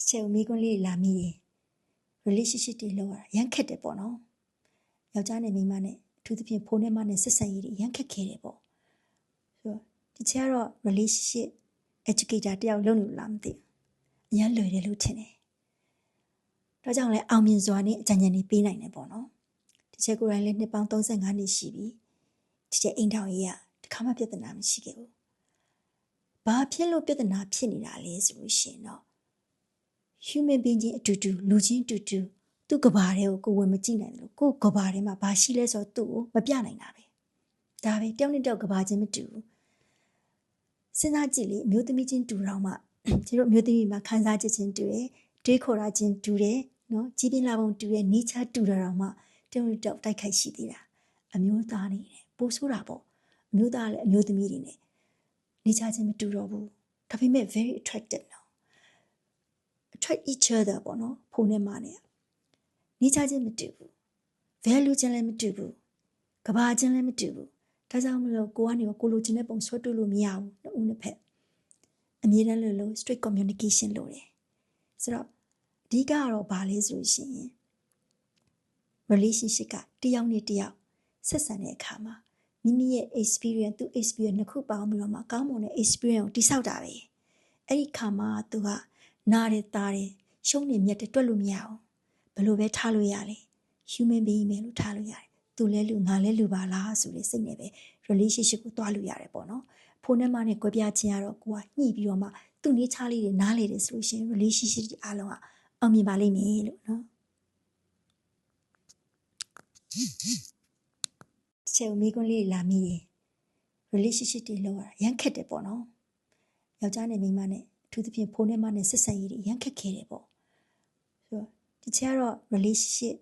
ချေမိကွန်းလေးလာမိရင် relationship တွေလောက်ရမ်းခက်တယ်ပေါ့နော်ယောက်ျားနဲ့မိန်းမနဲ့အထူးသဖြင့်ဖိုးနဲ့မနဲ့ဆက်ဆံရေးတွေရမ်းခက်ခဲတယ်ပေါ့ဆိုတော့ဒီချေကတော့ relationship educator တယောက်လုပ်နေလို့လားမသိဘူးအရင်လွယ်တယ်လို့ထင်တယ်ဒါကြောင့်လဲအောင်မြင်စွာနဲ့အကြံဉာဏ်တွေပေးနိုင်တယ်ပေါ့နော်ဒီချေကိုယ်တိုင်လည်းနှစ်ပေါင်း35နှစ်ရှိပြီဒီချေအိမ်ထောင်ရေးကတခါမှပြဿနာမရှိခဲ့ဘူးဘာဖြစ်လို့ပြဿနာဖြစ်နေတာလဲဆိုလို့ရှိရင်တော့ human being ချင်းအတူတူလူချင်းတူတူသူ့ကဘာတွေကိုကိုဝင်မကြည့်နိုင်ဘူးကိုကဘာထဲမှာဘာရှိလဲဆိုတော့သူ့ကိုမပြနိုင်တာပဲဒါပဲတယောက်နဲ့တယောက်ကဘာချင်းမတူဘူးစဉ်းစားကြည့်လေအမျိုးသမီးချင်းတူတော့မှကျတို့အမျိုးသမီးမှာခံစားချက်ချင်းတူတယ်တွေးခေါ်တာချင်းတူတယ်နော်ကြီးပြင်းလာပုံတူတယ်နေချတူတာတော့မှတယောက်နဲ့တယောက်တိုက်ခိုက်ရှိသေးတာအမျိုးသားနေတယ်ပိုဆိုးတာပေါ့အမျိုးသားလည်းအမျိုးသမီးတွေနဲ့နေချချင်းမတူတော့ဘူးဒါပေမဲ့ very attracted နော် attract each other ပေါ့နော်ဖုန်းနဲ့မနဲ့နေချချင်းမတူဘူး value ချင်းလည်းမတူဘူးကဘာချင်းလည်းမတူဘူးဒါကြောင့်မလို့ကိုကနေကိုလိုချင်တဲ့ပုံဆွဲတွေ့လို့မရဘူးနှစ်ဦးနှစ်ဖက်အမြဲတမ်းလို့ straight communication လို့တယ်ဆိုတော့အဓိကကတော့ဘာလဲဆိုရှင် relationship ကတယောက်နဲ့တယောက်ဆက်ဆံတဲ့အခါမှာမိမိရဲ့ experience သူ experience နှစ်ခုပေါင်းပြီးတော့မှကောင်းမွန်တဲ့ experience ကိုတိဆောက်တာပဲအဲ့ဒီခါမှာသူကနားတယ်သားတယ်ရှုံးနေမြတ်တယ်တွက်လို့မရဘူးဘယ်လိုပဲထားလို့ရလဲ human being ပဲလို့ထားလို့ရတယ်သူလဲလူငါလဲလူပါလားဆိုတဲ့စိတ်နဲ့ပဲ relationship ကိုတွားလို့ရတယ်ပေါ့နော်ဖိုးနဲ့မနဲ့ကြွယ်ပြချင်းကတော့ကိုကညှိပြီးတော့မှသူ့နေချလေးတွေနားလေတယ်ဆိုလို့ရှိရင် relationship တွေအားလုံးကအောင်မြင်ပါလိမ့်မယ်လို့နော်ချေမိကွန်းလေးလာမိရင် relationship တွေလောက်ရရမ်းခက်တယ်ပေါ့နော်ယောက်ျားနဲ့မိန်းမနဲ့အထူးသဖြင့်ဖိုးနဲ့မနဲ့ဆက်ဆံရေးတွေရမ်းခက်ခဲတယ်ပေါ့ဆိုတော့ဒီချေကတော့ relationship